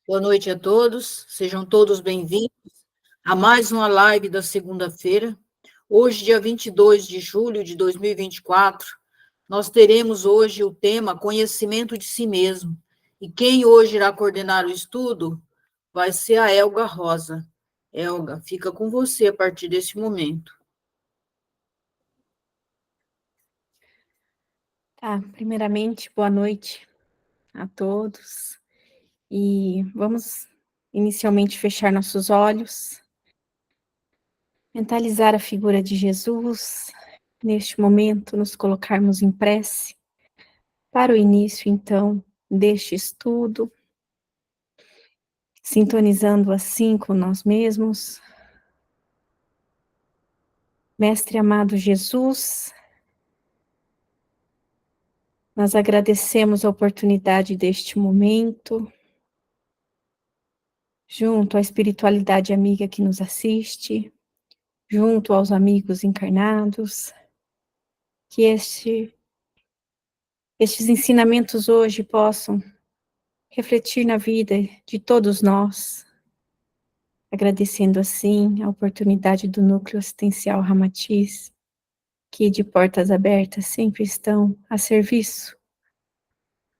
Boa noite a todos, sejam todos bem-vindos a mais uma live da segunda-feira. Hoje, dia 22 de julho de 2024, nós teremos hoje o tema Conhecimento de Si Mesmo. E quem hoje irá coordenar o estudo vai ser a Elga Rosa. Elga, fica com você a partir desse momento. Tá, primeiramente, boa noite a todos. E vamos inicialmente fechar nossos olhos, mentalizar a figura de Jesus, neste momento nos colocarmos em prece, para o início, então, deste estudo, sintonizando assim com nós mesmos. Mestre amado Jesus, nós agradecemos a oportunidade deste momento, junto à espiritualidade amiga que nos assiste, junto aos amigos encarnados, que estes ensinamentos hoje possam refletir na vida de todos nós, agradecendo assim a oportunidade do Núcleo Assistencial Ramatiz, que de portas abertas sempre estão a serviço,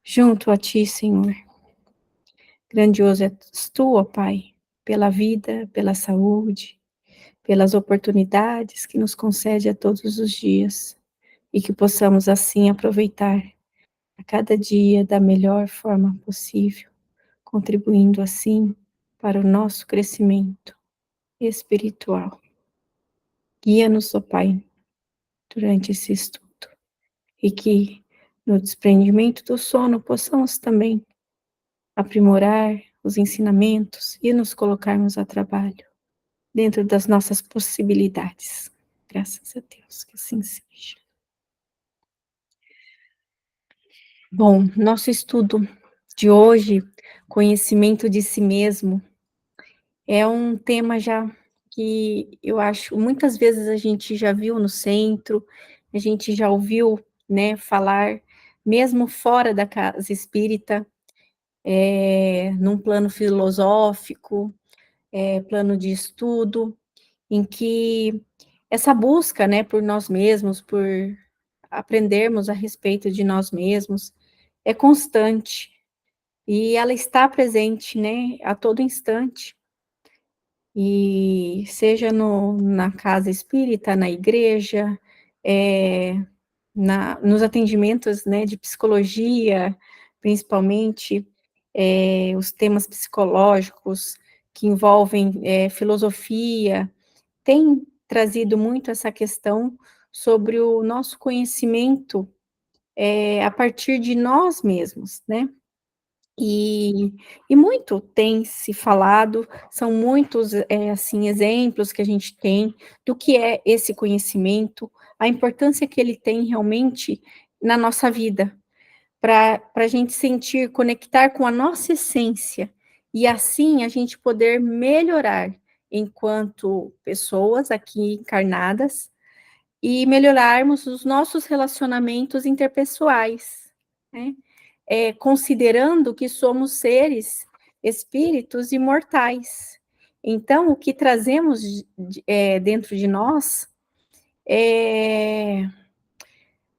junto a Ti, Senhor. Grandioso és Tu, ó Pai, pela vida, pela saúde, pelas oportunidades que nos concede a todos os dias, e que possamos assim aproveitar a cada dia da melhor forma possível, contribuindo assim para o nosso crescimento espiritual. Guia-nos, ó Pai, durante esse estudo, e que no desprendimento do sono possamos também aprimorar os ensinamentos e nos colocarmos a trabalho dentro das nossas possibilidades. Graças a Deus, que assim seja. Bom, nosso estudo de hoje, conhecimento de si mesmo, é um tema já que eu acho, muitas vezes a gente já viu no centro, a gente já ouviu, né, falar, mesmo fora da casa espírita, num plano filosófico, plano de estudo, em que essa busca, né, por nós mesmos, por aprendermos a respeito de nós mesmos, é constante, e ela está presente, né, a todo instante, e seja na casa espírita, na igreja, nos atendimentos, né, de psicologia, principalmente, os temas psicológicos que envolvem filosofia, tem trazido muito essa questão sobre o nosso conhecimento a partir de nós mesmos, né? E muito tem se falado, são muitos, assim, exemplos que a gente tem do que é esse conhecimento, a importância que ele tem realmente na nossa vida, para a gente sentir, conectar com a nossa essência, e assim a gente poder melhorar enquanto pessoas aqui encarnadas, e melhorarmos os nossos relacionamentos interpessoais, né? Considerando que somos seres, espíritos imortais. Então, o que trazemos dentro de nós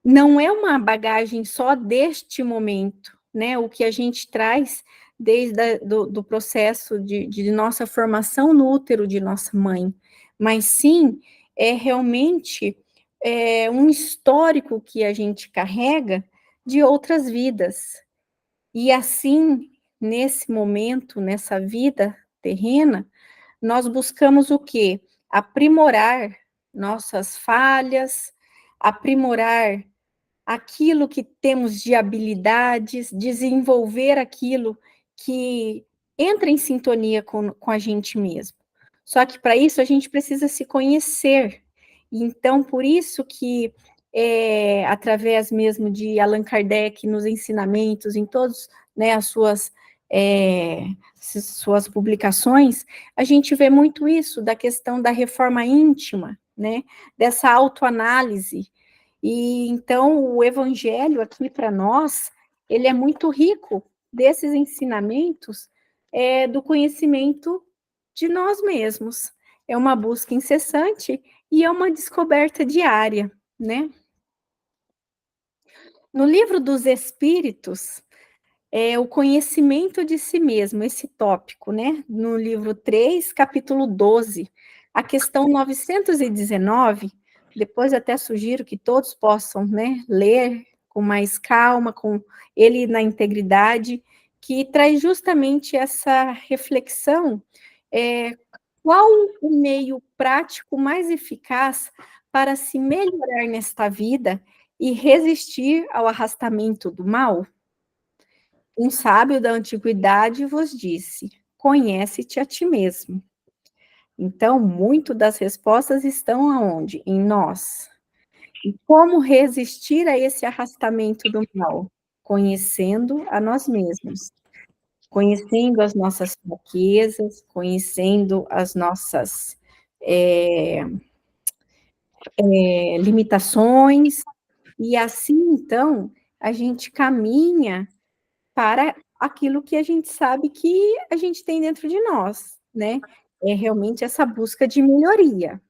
não é uma bagagem só deste momento, né? O que a gente traz desde do processo de nossa formação no útero de nossa mãe, mas sim é realmente um histórico que a gente carrega de outras vidas. E assim, nesse momento, nessa vida terrena, nós buscamos o quê? Aprimorar nossas falhas, aprimorar aquilo que temos de habilidades, desenvolver aquilo que entra em sintonia com a gente mesmo. Só que para isso a gente precisa se conhecer. Então, por isso que, através mesmo de Allan Kardec, nos ensinamentos, em todas, né, as suas publicações, a gente vê muito isso, da questão da reforma íntima, né, dessa autoanálise. E então o evangelho aqui para nós, ele é muito rico desses ensinamentos do conhecimento de nós mesmos. É uma busca incessante e é uma descoberta diária, né? No livro dos Espíritos, o conhecimento de si mesmo, esse tópico, né? No livro 3, capítulo 12, a questão 919, depois até sugiro que todos possam, né, ler com mais calma, com ele na integridade, que traz justamente essa reflexão, qual o meio prático mais eficaz para se melhorar nesta vida e resistir ao arrastamento do mal? Um sábio da antiguidade vos disse: conhece-te a ti mesmo. Então, muito das respostas estão aonde? Em nós. E como resistir a esse arrastamento do mal? Conhecendo a nós mesmos. Conhecendo as nossas fraquezas, conhecendo as nossas limitações, e assim, então, a gente caminha para aquilo que a gente sabe que a gente tem dentro de nós, né? É realmente essa busca de melhoria.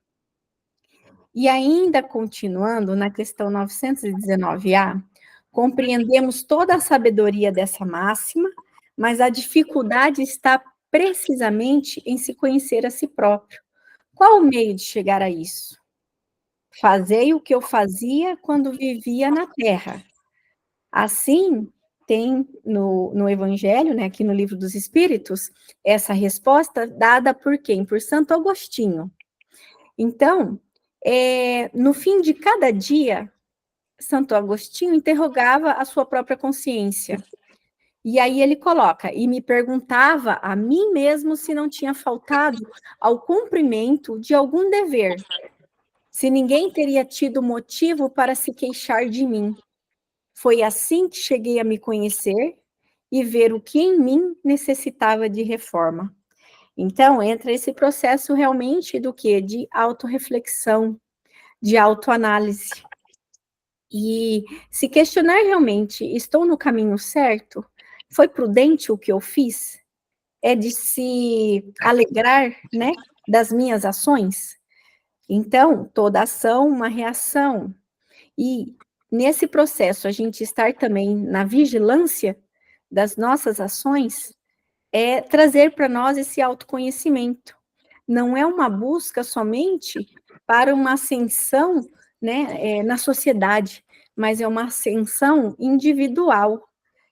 E ainda continuando na questão 919A, compreendemos toda a sabedoria dessa máxima, mas a dificuldade está precisamente em se conhecer a si próprio. Qual o meio de chegar a isso? Fazei o que eu fazia quando vivia na Terra. Assim, tem no Evangelho, né, aqui no Livro dos Espíritos, essa resposta dada por quem? Por Santo Agostinho. Então, no fim de cada dia, Santo Agostinho interrogava a sua própria consciência. E aí ele coloca, e me perguntava a mim mesmo se não tinha faltado ao cumprimento de algum dever, se ninguém teria tido motivo para se queixar de mim. Foi assim que cheguei a me conhecer e ver o que em mim necessitava de reforma. Então, entra esse processo realmente do quê? De autorreflexão, de autoanálise. E se questionar realmente, estou no caminho certo? Foi prudente o que eu fiz? É de se alegrar, né, das minhas ações? Então, toda ação, uma reação. E nesse processo, a gente estar também na vigilância das nossas ações, é trazer para nós esse autoconhecimento. Não é uma busca somente para uma ascensão, né, na sociedade, mas é uma ascensão individual,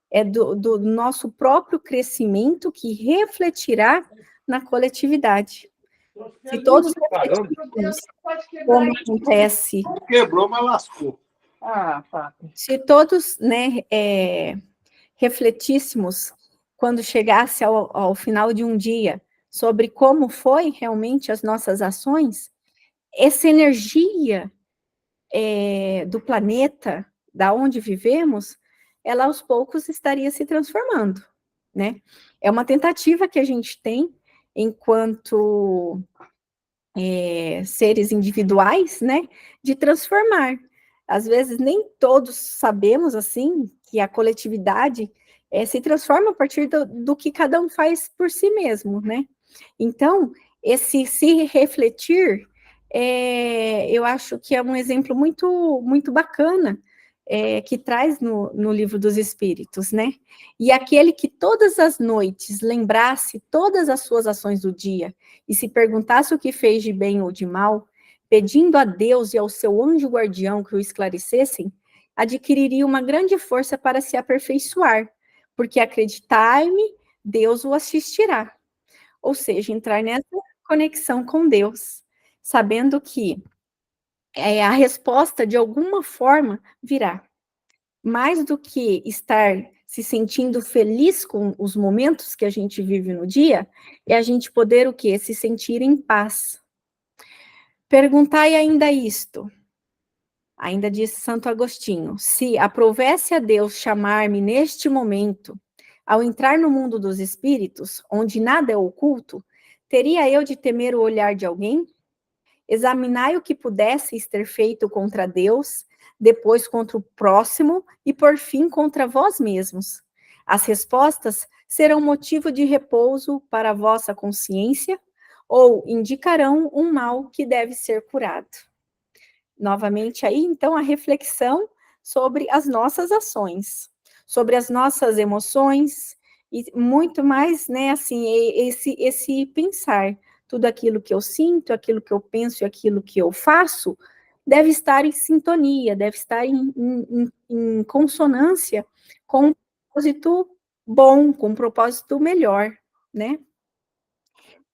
é do nosso próprio crescimento que refletirá na coletividade. Se todos refletirmos como acontece... Quebrou, mas lascou. Se todos, né, refletíssemos, quando chegasse ao final de um dia, sobre como foi realmente as nossas ações, essa energia do planeta, da onde vivemos, ela aos poucos estaria se transformando, né? É uma tentativa que a gente tem enquanto seres individuais, né, de transformar. Às vezes nem todos sabemos, assim, que a coletividade se transforma a partir do que cada um faz por si mesmo, né? Então, esse se refletir, eu acho que é um exemplo muito, muito bacana, que traz no Livro dos Espíritos, né? E aquele que todas as noites lembrasse todas as suas ações do dia e se perguntasse o que fez de bem ou de mal, pedindo a Deus e ao seu anjo guardião que o esclarecessem, adquiriria uma grande força para se aperfeiçoar, porque acreditai-me, Deus o assistirá. Ou seja, entrar nessa conexão com Deus, sabendo que a resposta, de alguma forma, virá. Mais do que estar se sentindo feliz com os momentos que a gente vive no dia, é a gente poder o quê? Se sentir em paz. Perguntai ainda isto, ainda disse Santo Agostinho, se aprovesse a Deus chamar-me neste momento, ao entrar no mundo dos espíritos, onde nada é oculto, teria eu de temer o olhar de alguém? Examinai o que pudesseis ter feito contra Deus, depois contra o próximo e por fim contra vós mesmos. As respostas serão motivo de repouso para a vossa consciência ou indicarão um mal que deve ser curado. Novamente aí, então, a reflexão sobre as nossas ações, sobre as nossas emoções, e muito mais, né, assim, esse pensar, tudo aquilo que eu sinto, aquilo que eu penso e aquilo que eu faço, deve estar em sintonia, deve estar em consonância com um propósito bom, com um propósito melhor, né?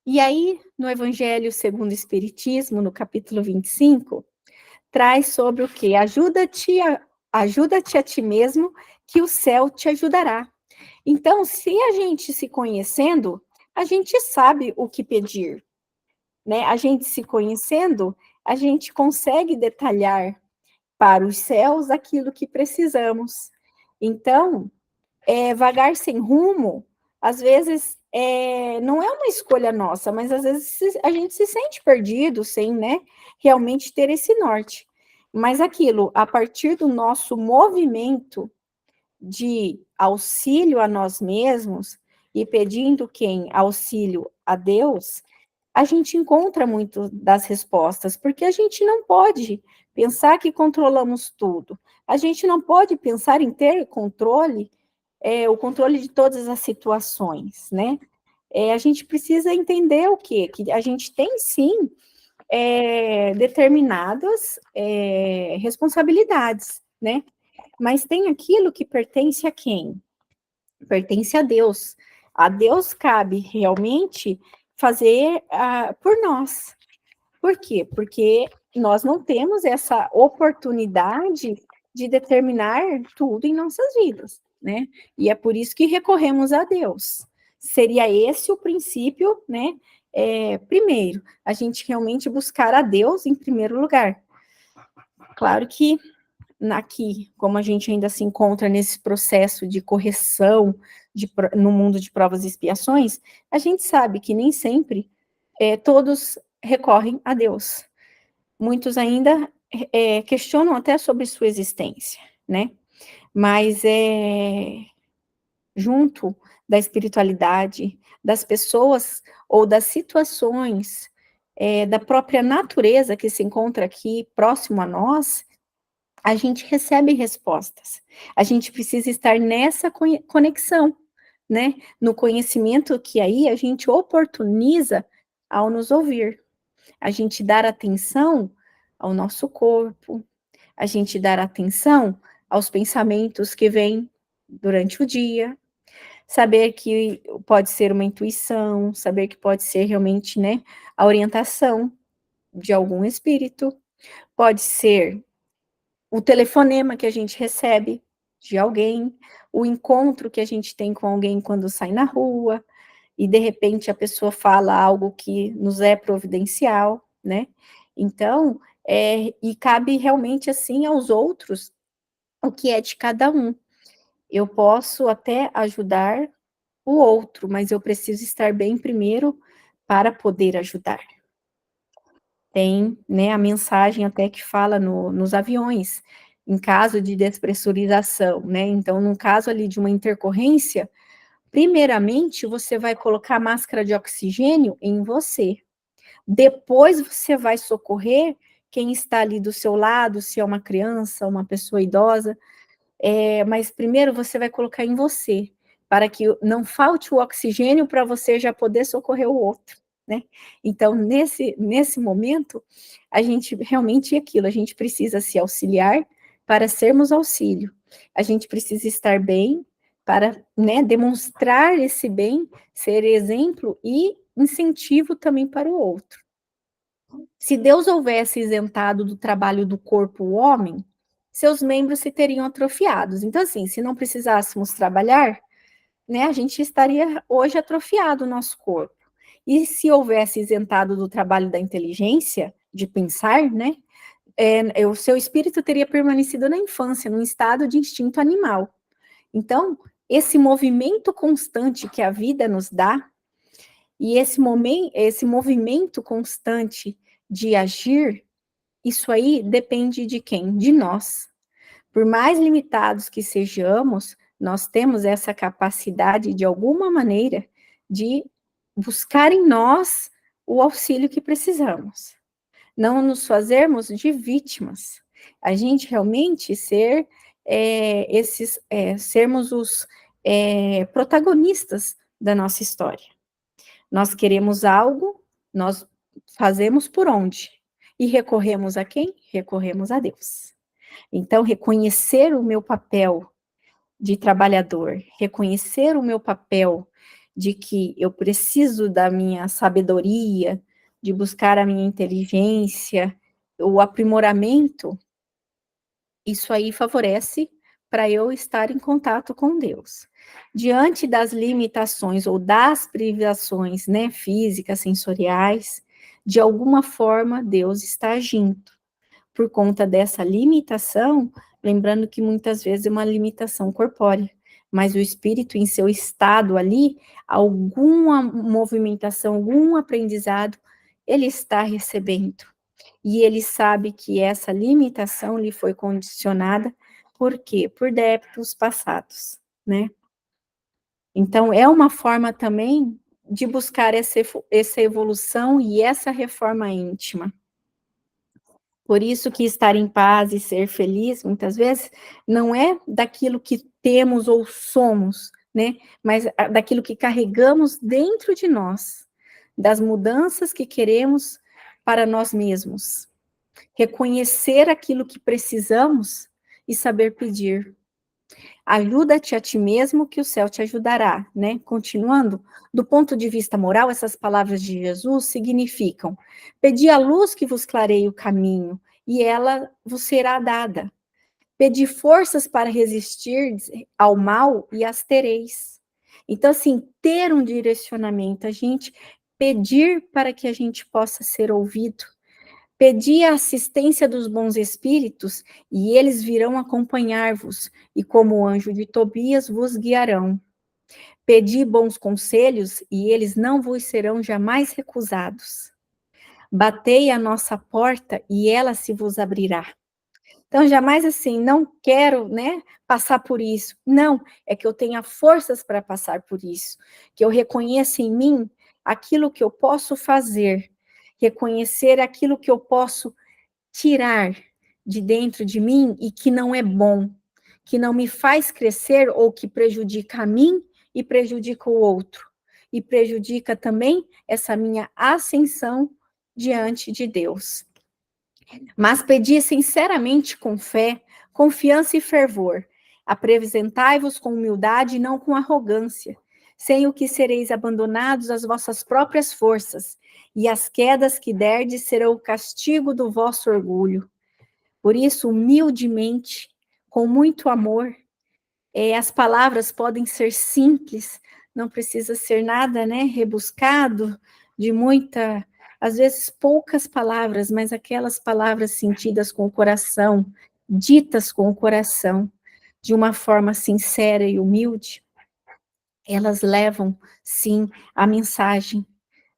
E aí, no Evangelho segundo o Espiritismo, no capítulo 25, traz sobre o quê? Ajuda-te a ti mesmo, que o céu te ajudará. Então, se a gente se conhecendo, a gente sabe o que pedir, né? A gente se conhecendo, a gente consegue detalhar para os céus aquilo que precisamos. Então, vagar sem rumo, às vezes, não é uma escolha nossa, mas às vezes a gente se sente perdido sem, né, realmente ter esse norte. Mas aquilo, a partir do nosso movimento de auxílio a nós mesmos e pedindo quem? Auxílio a Deus, a gente encontra muito das respostas, porque a gente não pode pensar que controlamos tudo. A gente não pode pensar em ter controle, o controle de todas as situações, né? A gente precisa entender o quê? Que a gente tem, sim, determinadas responsabilidades, né? Mas tem aquilo que pertence a quem? Pertence a Deus. A Deus cabe realmente fazer por nós. Por quê? Porque nós não temos essa oportunidade de determinar tudo em nossas vidas, né? E é por isso que recorremos a Deus. Seria esse o princípio, né? Primeiro, a gente realmente buscar a Deus em primeiro lugar. Claro que aqui, como a gente ainda se encontra nesse processo de correção no mundo de provas e expiações, a gente sabe que nem sempre todos recorrem a Deus. Muitos ainda questionam até sobre sua existência, né? Mas junto da espiritualidade, das pessoas ou das situações, da própria natureza que se encontra aqui próximo a nós, a gente recebe respostas. A gente precisa estar nessa conexão, né? No conhecimento que aí a gente oportuniza ao nos ouvir. A gente dar atenção ao nosso corpo, a gente dar atenção aos pensamentos que vêm durante o dia, saber que pode ser uma intuição, saber que pode ser realmente, né, a orientação de algum espírito, pode ser o telefonema que a gente recebe de alguém, o encontro que a gente tem com alguém quando sai na rua, e de repente a pessoa fala algo que nos é providencial, né? Então, e cabe realmente assim aos outros o que é de cada um. Eu posso até ajudar o outro, mas eu preciso estar bem primeiro para poder ajudar. Tem, né, a mensagem até que fala nos aviões, em caso de despressurização, né? Então, no caso ali de uma intercorrência, primeiramente você vai colocar a máscara de oxigênio em você. Depois você vai socorrer quem está ali do seu lado, se é uma criança, uma pessoa idosa, mas primeiro você vai colocar em você, para que não falte o oxigênio para você já poder socorrer o outro, né? Então, nesse momento, a gente realmente é aquilo, a gente precisa se auxiliar para sermos auxílio. A gente precisa estar bem para, né, demonstrar esse bem, ser exemplo e incentivo também para o outro. Se Deus houvesse isentado do trabalho do corpo o homem, seus membros se teriam atrofiados. Então, assim, se não precisássemos trabalhar, né, a gente estaria hoje atrofiado o nosso corpo. E se houvesse isentado do trabalho da inteligência, de pensar, né, o seu espírito teria permanecido na infância, num estado de instinto animal. Então, esse movimento constante que a vida nos dá, e esse movimento constante de agir, isso aí depende de quem? De nós. Por mais limitados que sejamos, nós temos essa capacidade, de alguma maneira, de buscar em nós o auxílio que precisamos. Não nos fazermos de vítimas. A gente realmente sermos os protagonistas da nossa história. Nós queremos algo, nós fazemos por onde? E recorremos a quem? Recorremos a Deus. Então, reconhecer o meu papel de trabalhador, reconhecer o meu papel de que eu preciso da minha sabedoria, de buscar a minha inteligência, o aprimoramento, isso aí favorece para eu estar em contato com Deus. Diante das limitações ou das privações, né, físicas, sensoriais, de alguma forma Deus está agindo. Por conta dessa limitação, lembrando que muitas vezes é uma limitação corpórea, mas o espírito em seu estado ali, alguma movimentação, algum aprendizado, ele está recebendo. E ele sabe que essa limitação lhe foi condicionada, por quê? Por débitos passados, né? Então, é uma forma também de buscar essa evolução e essa reforma íntima. Por isso que estar em paz e ser feliz, muitas vezes, não é daquilo que temos ou somos, né? Mas daquilo que carregamos dentro de nós, das mudanças que queremos para nós mesmos. Reconhecer aquilo que precisamos e saber pedir. Ajuda-te a ti mesmo que o céu te ajudará, né? Continuando, do ponto de vista moral, essas palavras de Jesus significam: pedi a luz que vos clareie o caminho, e ela vos será dada. Pedi forças para resistir ao mal, e as tereis. Então, assim, ter um direcionamento, a gente pedir para que a gente possa ser ouvido. Pedi a assistência dos bons espíritos, e eles virão acompanhar-vos, e como o anjo de Tobias vos guiarão. Pedi bons conselhos, e eles não vos serão jamais recusados. Batei a nossa porta, e ela se vos abrirá. Então, jamais assim, não quero, né, passar por isso. Não, é que eu tenha forças para passar por isso. Que eu reconheça em mim aquilo que eu posso fazer. Reconhecer aquilo que eu posso tirar de dentro de mim e que não é bom, que não me faz crescer ou que prejudica a mim e prejudica o outro. E prejudica também essa minha ascensão diante de Deus. Mas pedi sinceramente com fé, confiança e fervor. Apresentai-vos com humildade e não com arrogância, sem o que sereis abandonados às vossas próprias forças, e as quedas que derdes serão o castigo do vosso orgulho. Por isso, humildemente, com muito amor, as palavras podem ser simples, não precisa ser nada, né, rebuscado, de muita, às vezes poucas palavras, mas aquelas palavras sentidas com o coração, ditas com o coração, de uma forma sincera e humilde, elas levam, sim, a mensagem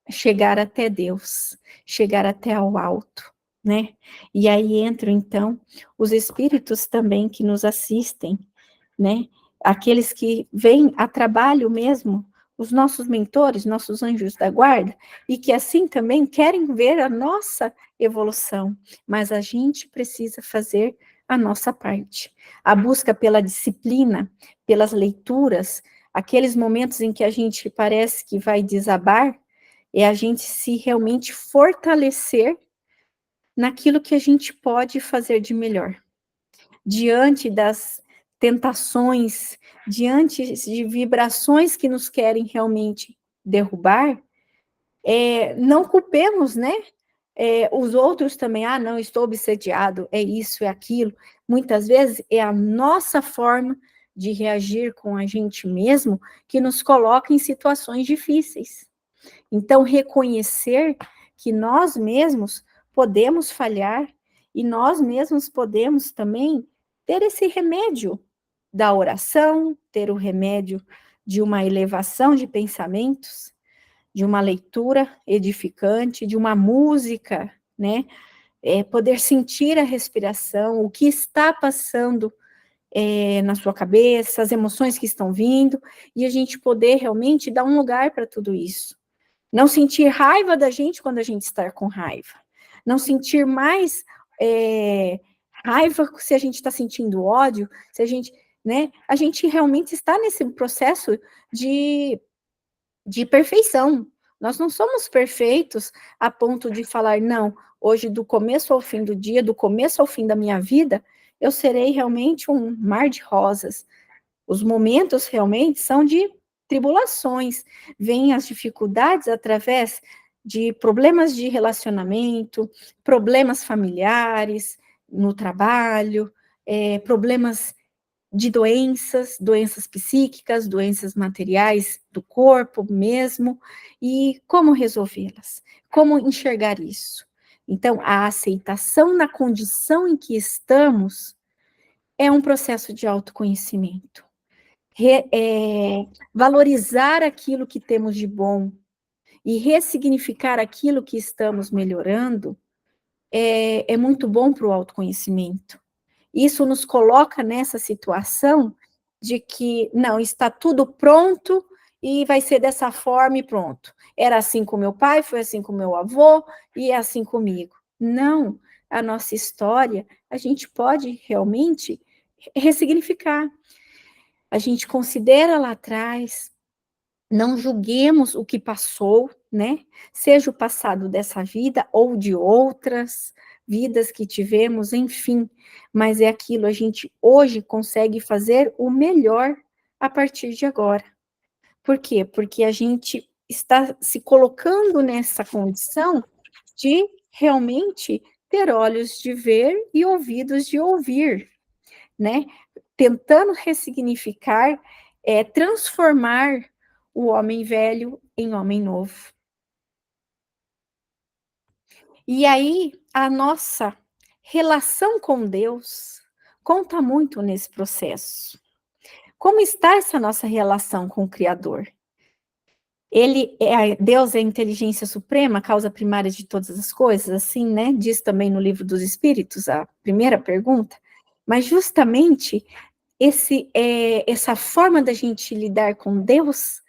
chegar até Deus, chegar até ao alto, né? E aí entram, então, os espíritos também que nos assistem, né? Aqueles que vêm a trabalho mesmo, os nossos mentores, nossos anjos da guarda, e que assim também querem ver a nossa evolução, mas a gente precisa fazer a nossa parte. A busca pela disciplina, pelas leituras, aqueles momentos em que a gente parece que vai desabar, é a gente se realmente fortalecer naquilo que a gente pode fazer de melhor. Diante das tentações, diante de vibrações que nos querem realmente derrubar, não culpemos, né? Os outros também, não, estou obsediado, é isso, é aquilo. Muitas vezes é a nossa forma de reagir com a gente mesmo que nos coloca em situações difíceis. Então, reconhecer que nós mesmos podemos falhar e nós mesmos podemos também ter esse remédio da oração, ter o remédio de uma elevação de pensamentos, de uma leitura edificante, de uma música, né? Poder sentir a respiração, o que está passando na sua cabeça, as emoções que estão vindo, e a gente poder realmente dar um lugar para tudo isso. Não sentir raiva da gente quando a gente está com raiva. Não sentir mais raiva se a gente está sentindo ódio, se a gente, né? A gente realmente está nesse processo de perfeição. Nós não somos perfeitos a ponto de falar, não, hoje do começo ao fim do dia, do começo ao fim da minha vida, eu serei realmente um mar de rosas. Os momentos realmente são de tribulações, vêm as dificuldades através de problemas de relacionamento, problemas familiares, no trabalho, problemas de doenças psíquicas, doenças materiais do corpo mesmo, e como resolvê-las, como enxergar isso. Então, a aceitação na condição em que estamos é um processo de autoconhecimento. Valorizar aquilo que temos de bom e ressignificar aquilo que estamos melhorando é muito bom para o autoconhecimento. Isso nos coloca nessa situação de que, não, está tudo pronto e vai ser dessa forma e pronto. Era assim com meu pai, foi assim com meu avô e é assim comigo. Não, a nossa história, a gente pode realmente ressignificar. A gente considera lá atrás, não julguemos o que passou, né? Seja o passado dessa vida ou de outras vidas que tivemos, enfim, mas é aquilo, a gente hoje consegue fazer o melhor a partir de agora. Por quê? Porque a gente está se colocando nessa condição de realmente ter olhos de ver e ouvidos de ouvir, né? Tentando ressignificar, transformar o homem velho em homem novo. E aí, a nossa relação com Deus conta muito nesse processo. Como está essa nossa relação com o Criador? Deus é a inteligência suprema, a causa primária de todas as coisas, assim, né? Diz também no livro dos Espíritos, a primeira pergunta. Mas justamente essa forma da gente lidar com Deus,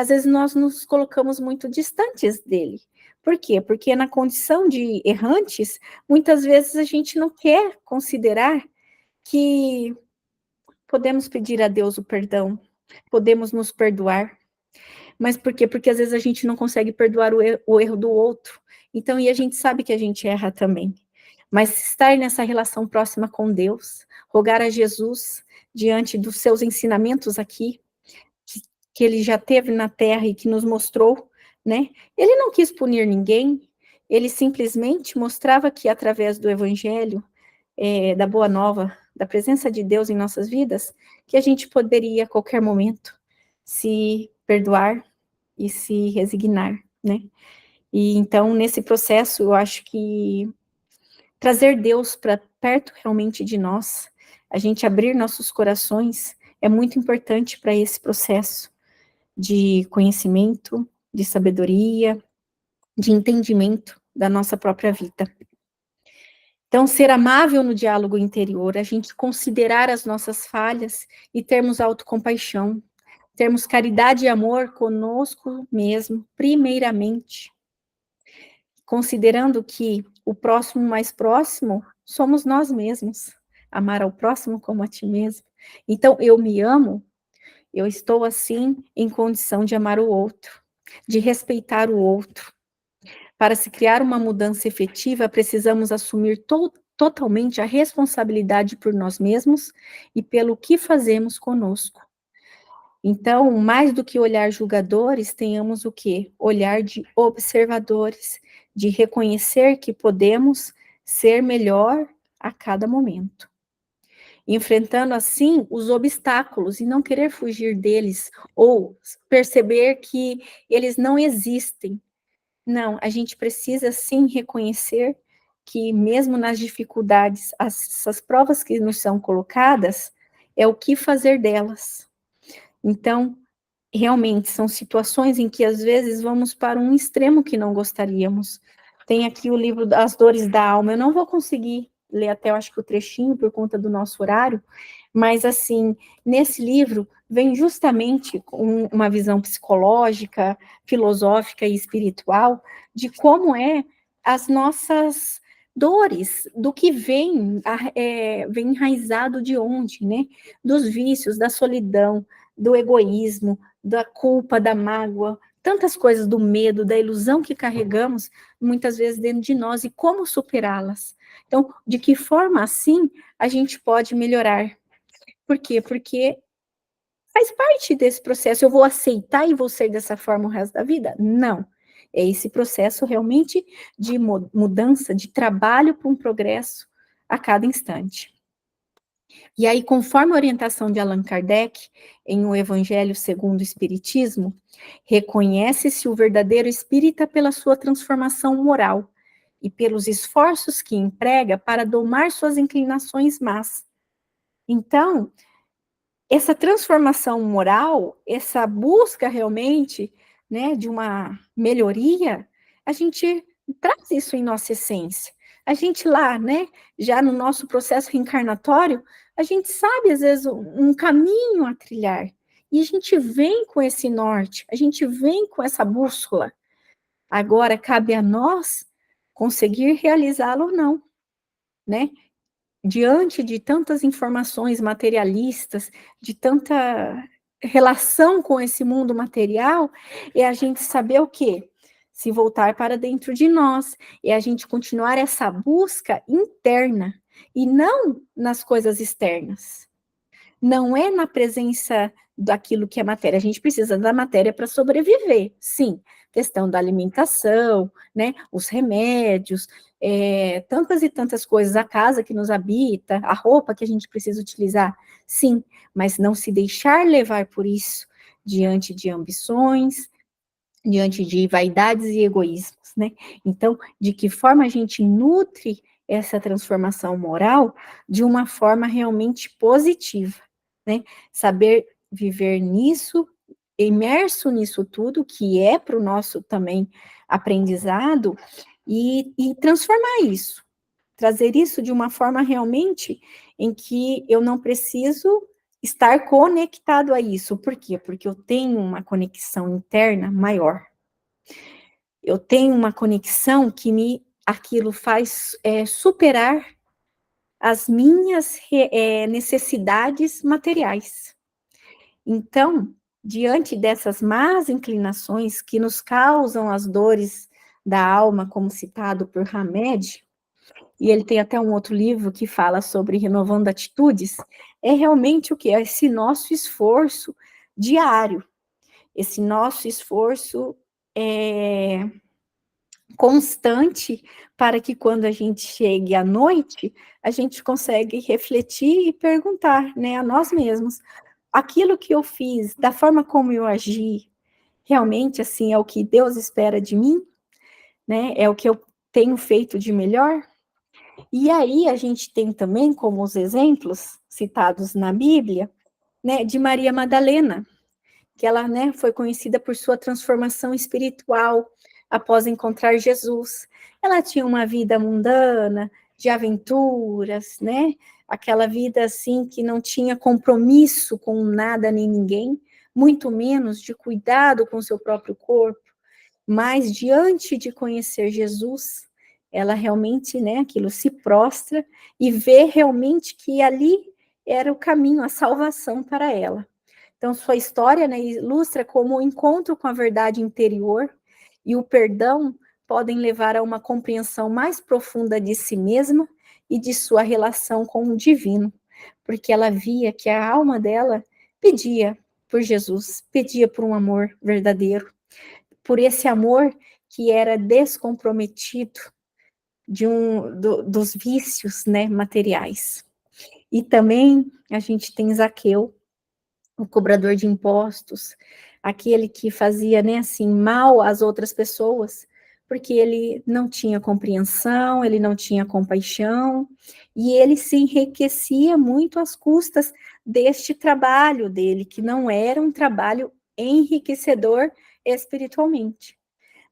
às vezes nós nos colocamos muito distantes dele. Por quê? Porque na condição de errantes, muitas vezes a gente não quer considerar que podemos pedir a Deus o perdão, podemos nos perdoar. Mas por quê? Porque às vezes a gente não consegue perdoar o erro do outro. Então, e a gente sabe que a gente erra também. Mas estar nessa relação próxima com Deus, rogar a Jesus diante dos seus ensinamentos aqui, que ele já teve na Terra e que nos mostrou, né? Ele não quis punir ninguém, ele simplesmente mostrava que através do Evangelho, da Boa Nova, da presença de Deus em nossas vidas, que a gente poderia a qualquer momento se perdoar e se resignar, né? E então, nesse processo, eu acho que trazer Deus para perto realmente de nós, a gente abrir nossos corações, é muito importante para esse processo de conhecimento, de sabedoria, de entendimento da nossa própria vida. Então, ser amável no diálogo interior, a gente considerar as nossas falhas e termos autocompaixão, termos caridade e amor conosco mesmo, primeiramente, considerando que o próximo mais próximo somos nós mesmos, amar ao próximo como a ti mesmo. Então, eu me amo, eu estou assim em condição de amar o outro, de respeitar o outro. Para se criar uma mudança efetiva, precisamos assumir totalmente a responsabilidade por nós mesmos e pelo que fazemos conosco. Então, mais do que olhar julgadores, tenhamos o quê? Olhar de observadores, de reconhecer que podemos ser melhor a cada momento. Enfrentando assim os obstáculos e não querer fugir deles ou perceber que eles não existem. Não, a gente precisa sim reconhecer que mesmo nas dificuldades, essas provas que nos são colocadas, é o que fazer delas. Então, realmente, são situações em que às vezes vamos para um extremo que não gostaríamos. Tem aqui o livro das dores da alma, eu não vou conseguir ler até, eu acho que o trechinho, por conta do nosso horário, mas, assim, nesse livro vem justamente uma visão psicológica, filosófica e espiritual de como as nossas dores, do que vem enraizado de onde, né? Dos vícios, da solidão, do egoísmo, da culpa, da mágoa, tantas coisas, do medo, da ilusão que carregamos, muitas vezes dentro de nós, e como superá-las. Então, de que forma, assim, a gente pode melhorar? Por quê? Porque faz parte desse processo. Eu vou aceitar e vou ser dessa forma o resto da vida? Não. É esse processo realmente de mudança, de trabalho para um progresso a cada instante. E aí, conforme a orientação de Allan Kardec, em O Evangelho segundo o Espiritismo, reconhece-se o verdadeiro espírita pela sua transformação moral e pelos esforços que emprega para domar suas inclinações más. Então, essa transformação moral, essa busca realmente, né, de uma melhoria, a gente traz isso em nossa essência. A gente lá, né, já no nosso processo reencarnatório, a gente sabe, às vezes, um caminho a trilhar. E a gente vem com esse norte, a gente vem com essa bússola. Agora, cabe a nós conseguir realizá-lo ou não, né? Diante de tantas informações materialistas, de tanta relação com esse mundo material, é a gente saber o quê? Se voltar para dentro de nós, é a gente continuar essa busca interna, e não nas coisas externas. Não é na presença daquilo que é matéria. A gente precisa da matéria para sobreviver, sim. Questão da alimentação, né? Os remédios, tantas e tantas coisas, a casa que nos habita, a roupa que a gente precisa utilizar, sim. Mas não se deixar levar por isso diante de ambições, diante de vaidades e egoísmos, né? Então, de que forma a gente nutre essa transformação moral de uma forma realmente positiva, né? Saber viver nisso, imerso nisso tudo, que é para o nosso também aprendizado, e transformar isso, trazer isso de uma forma realmente em que eu não preciso estar conectado a isso. Por quê? Porque eu tenho uma conexão interna maior. Eu tenho uma conexão que aquilo faz superar as minhas necessidades materiais. Então, diante dessas más inclinações que nos causam as dores da alma, como citado por Hamed, e ele tem até um outro livro que fala sobre renovando atitudes, é realmente o que? É esse nosso esforço diário, esse nosso esforço constante, para que quando a gente chegue à noite, a gente consegue refletir e perguntar, né, a nós mesmos, aquilo que eu fiz, da forma como eu agi, realmente, assim, é o que Deus espera de mim, né, é o que eu tenho feito de melhor? E aí a gente tem também como os exemplos citados na Bíblia, né, de Maria Madalena, que ela, né, foi conhecida por sua transformação espiritual após encontrar Jesus. Ela tinha uma vida mundana, de aventuras, né? Aquela vida assim que não tinha compromisso com nada nem ninguém, muito menos de cuidado com o seu próprio corpo. Mas diante de conhecer Jesus, ela realmente, né, aquilo se prostra e vê realmente que ali era o caminho, a salvação para ela. Então, sua história, né, ilustra como o encontro com a verdade interior e o perdão podem levar a uma compreensão mais profunda de si mesma e de sua relação com o divino, porque ela via que a alma dela pedia por Jesus, pedia por um amor verdadeiro, por esse amor que era descomprometido dos vícios, né, materiais. E também a gente tem Zaqueu, o cobrador de impostos, aquele que fazia, né, assim, mal às outras pessoas, porque ele não tinha compreensão, ele não tinha compaixão, e ele se enriquecia muito às custas deste trabalho dele, que não era um trabalho enriquecedor espiritualmente.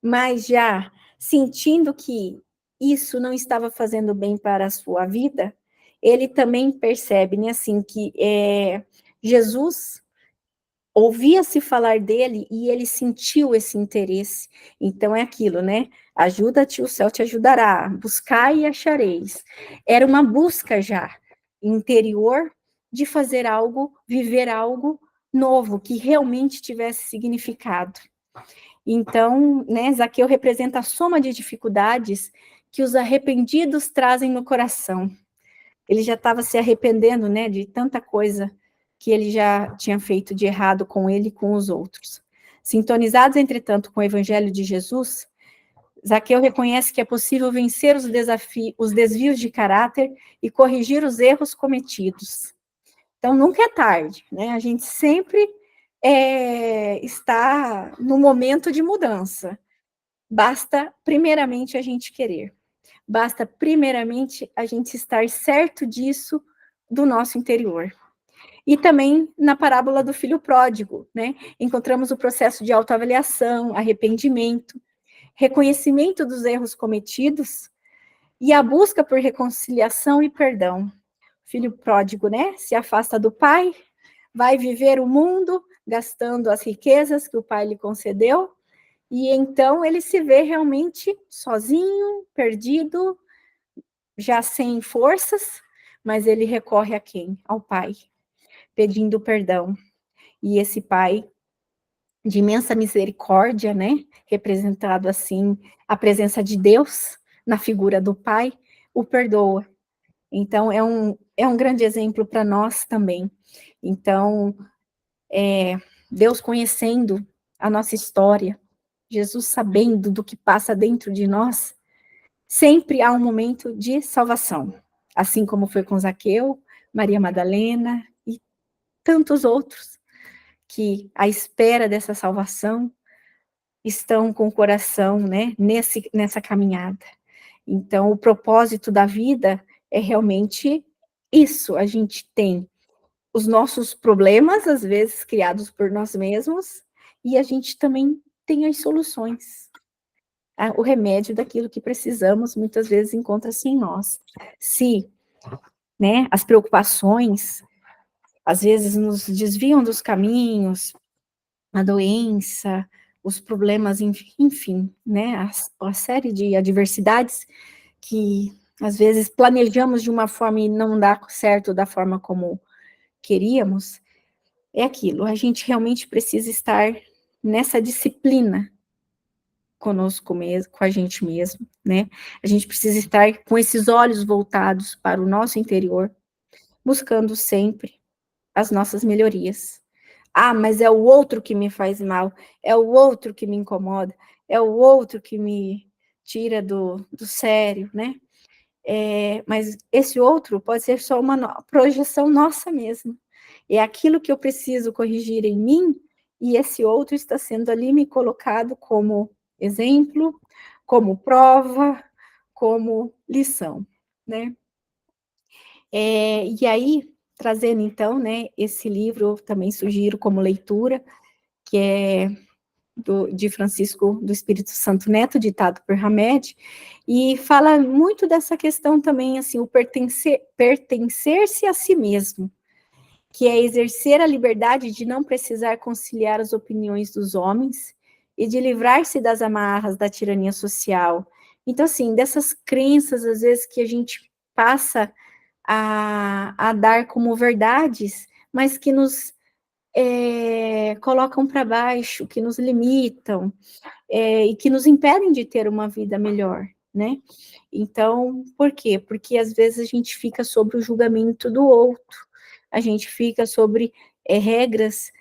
Mas já sentindo que isso não estava fazendo bem para a sua vida, ele também percebe, né, assim, que Jesus ouvia-se falar dele e ele sentiu esse interesse. Então é aquilo, né? Ajuda-te, o céu te ajudará. Buscai e achareis. Era uma busca já interior de fazer algo, viver algo novo, que realmente tivesse significado. Então, né, Zaqueu representa a soma de dificuldades que os arrependidos trazem no coração. Ele já estava se arrependendo, né, de tanta coisa que ele já tinha feito de errado com ele e com os outros. Sintonizados, entretanto, com o Evangelho de Jesus, Zaqueu reconhece que é possível vencer os desvios de caráter e corrigir os erros cometidos. Então, nunca é tarde, né? A gente sempre está no momento de mudança. Basta, primeiramente, a gente querer. Basta, primeiramente, a gente estar certo disso do nosso interior. E também na parábola do filho pródigo, né? Encontramos o processo de autoavaliação, arrependimento, reconhecimento dos erros cometidos e a busca por reconciliação e perdão. O filho pródigo, né? Se afasta do pai, vai viver o mundo, gastando as riquezas que o pai lhe concedeu, e então ele se vê realmente sozinho, perdido, já sem forças, mas ele recorre a quem? Ao pai, pedindo perdão. E esse pai de imensa misericórdia, né, representado assim, a presença de Deus na figura do pai, o perdoa. Então, é um grande exemplo para nós também. Então, Deus conhecendo a nossa história, Jesus sabendo do que passa dentro de nós, sempre há um momento de salvação. Assim como foi com Zaqueu, Maria Madalena e tantos outros que, à espera dessa salvação, estão com o coração, né, nessa caminhada. Então, o propósito da vida é realmente isso. A gente tem os nossos problemas, às vezes criados por nós mesmos, e a gente também tem as soluções. O remédio daquilo que precisamos, muitas vezes, encontra-se em nós. Se, né, as preocupações, às vezes, nos desviam dos caminhos, a doença, os problemas, enfim, né, a série de adversidades que, às vezes, planejamos de uma forma e não dá certo da forma como queríamos, é aquilo, a gente realmente precisa estar nessa disciplina conosco mesmo, com a gente mesmo, né? A gente precisa estar com esses olhos voltados para o nosso interior, buscando sempre as nossas melhorias. Ah, mas é o outro que me faz mal, é o outro que me incomoda, é o outro que me tira do sério, né? Mas esse outro pode ser só uma projeção nossa mesmo. É aquilo que eu preciso corrigir em mim, e esse outro está sendo ali me colocado como exemplo, como prova, como lição, né? E aí, trazendo então, né, esse livro, eu também sugiro como leitura, que é de Francisco do Espírito Santo Neto, ditado por Hamed, e fala muito dessa questão também, assim, o pertencer-se a si mesmo, que é exercer a liberdade de não precisar conciliar as opiniões dos homens e de livrar-se das amarras da tirania social. Então, assim, dessas crenças, às vezes, que a gente passa a dar como verdades, mas que nos colocam para baixo, que nos limitam, e que nos impedem de ter uma vida melhor, né? Então, por quê? Porque às vezes a gente fica sobre o julgamento do outro, a gente fica sobre regras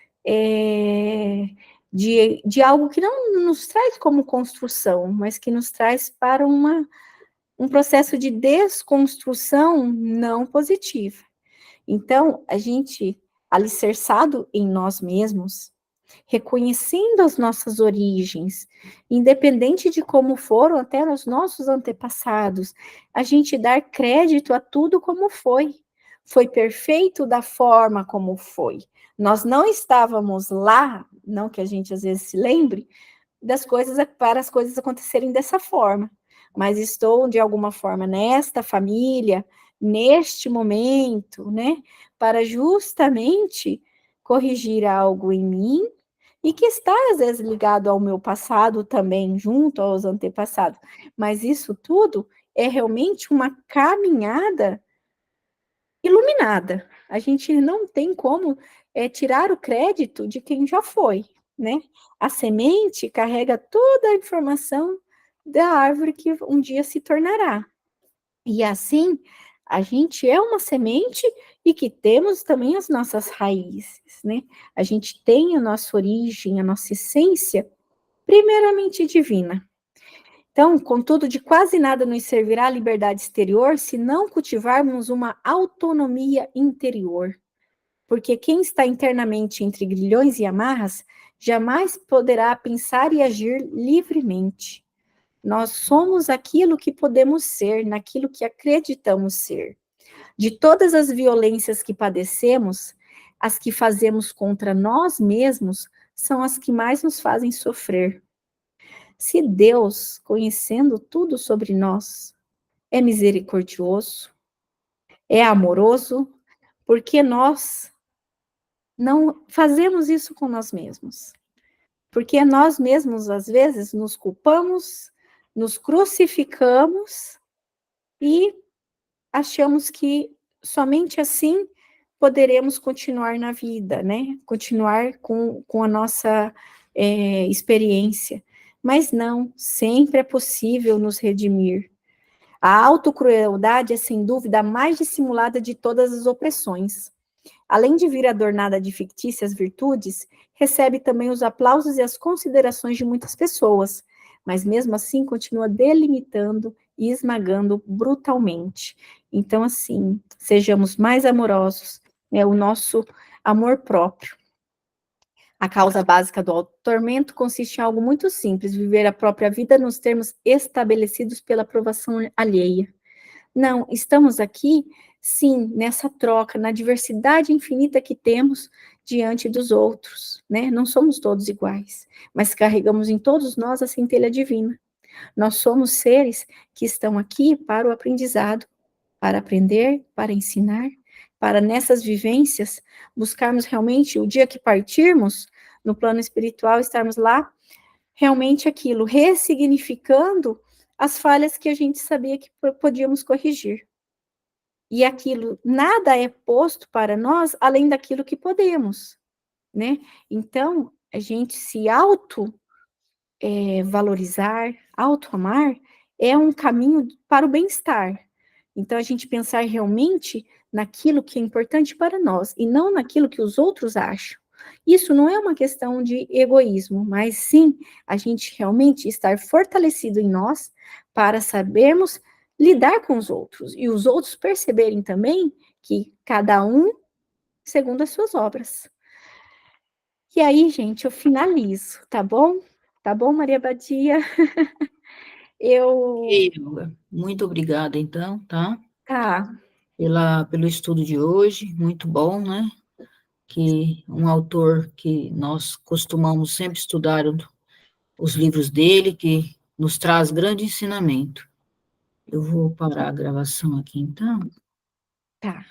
de algo que não nos traz como construção, mas que nos traz para um processo de desconstrução não positiva. Então, a gente, alicerçado em nós mesmos, reconhecendo as nossas origens, independente de como foram até os nossos antepassados, a gente dar crédito a tudo como foi. Foi perfeito da forma como foi. Nós não estávamos lá, não que a gente às vezes se lembre, das coisas para as coisas acontecerem dessa forma, mas estou, de alguma forma, nesta família, neste momento, né, para justamente corrigir algo em mim, e que está, às vezes, ligado ao meu passado também, junto aos antepassados. Mas isso tudo é realmente uma caminhada iluminada. A gente não tem como tirar o crédito de quem já foi, né? A semente carrega toda a informação da árvore que um dia se tornará. E assim, a gente é uma semente e que temos também as nossas raízes, né? A gente tem a nossa origem, a nossa essência, primeiramente divina. Então, contudo, de quase nada nos servirá a liberdade exterior se não cultivarmos uma autonomia interior. Porque quem está internamente entre grilhões e amarras jamais poderá pensar e agir livremente. Nós somos aquilo que podemos ser, naquilo que acreditamos ser. De todas as violências que padecemos, as que fazemos contra nós mesmos são as que mais nos fazem sofrer. Se Deus, conhecendo tudo sobre nós, é misericordioso, é amoroso, porque nós não fazemos isso com nós mesmos? Porque nós mesmos, às vezes, nos culpamos, nos crucificamos e achamos que somente assim poderemos continuar na vida, né? Continuar com a nossa experiência. Mas não, sempre é possível nos redimir. A autocrueldade é, sem dúvida, a mais dissimulada de todas as opressões. Além de vir adornada de fictícias virtudes, recebe também os aplausos e as considerações de muitas pessoas, mas mesmo assim continua delimitando e esmagando brutalmente. Então, assim, sejamos mais amorosos, né, o nosso amor próprio. A causa básica do auto-tormento consiste em algo muito simples, viver a própria vida nos termos estabelecidos pela aprovação alheia. Não, estamos aqui, sim, nessa troca, na diversidade infinita que temos diante dos outros, né? Não somos todos iguais, mas carregamos em todos nós a centelha divina. Nós somos seres que estão aqui para o aprendizado, para aprender, para ensinar, para nessas vivências buscarmos realmente o dia que partirmos no plano espiritual, estarmos lá realmente aquilo, ressignificando as falhas que a gente sabia que podíamos corrigir. E aquilo, nada é posto para nós além daquilo que podemos, né? Então, a gente se valorizar, auto-amar, é um caminho para o bem-estar. Então, a gente pensar realmente naquilo que é importante para nós e não naquilo que os outros acham. Isso não é uma questão de egoísmo, mas sim a gente realmente estar fortalecido em nós para sabermos lidar com os outros e os outros perceberem também que cada um segundo as suas obras. E aí, gente, eu finalizo, tá bom? Tá bom, Maria Badia? Eu. Muito obrigada, então, tá? Tá, Pelo estudo de hoje, muito bom, né? Que um autor que nós costumamos sempre estudar os livros dele, que nos traz grande ensinamento. Eu vou parar a gravação aqui, então. tá.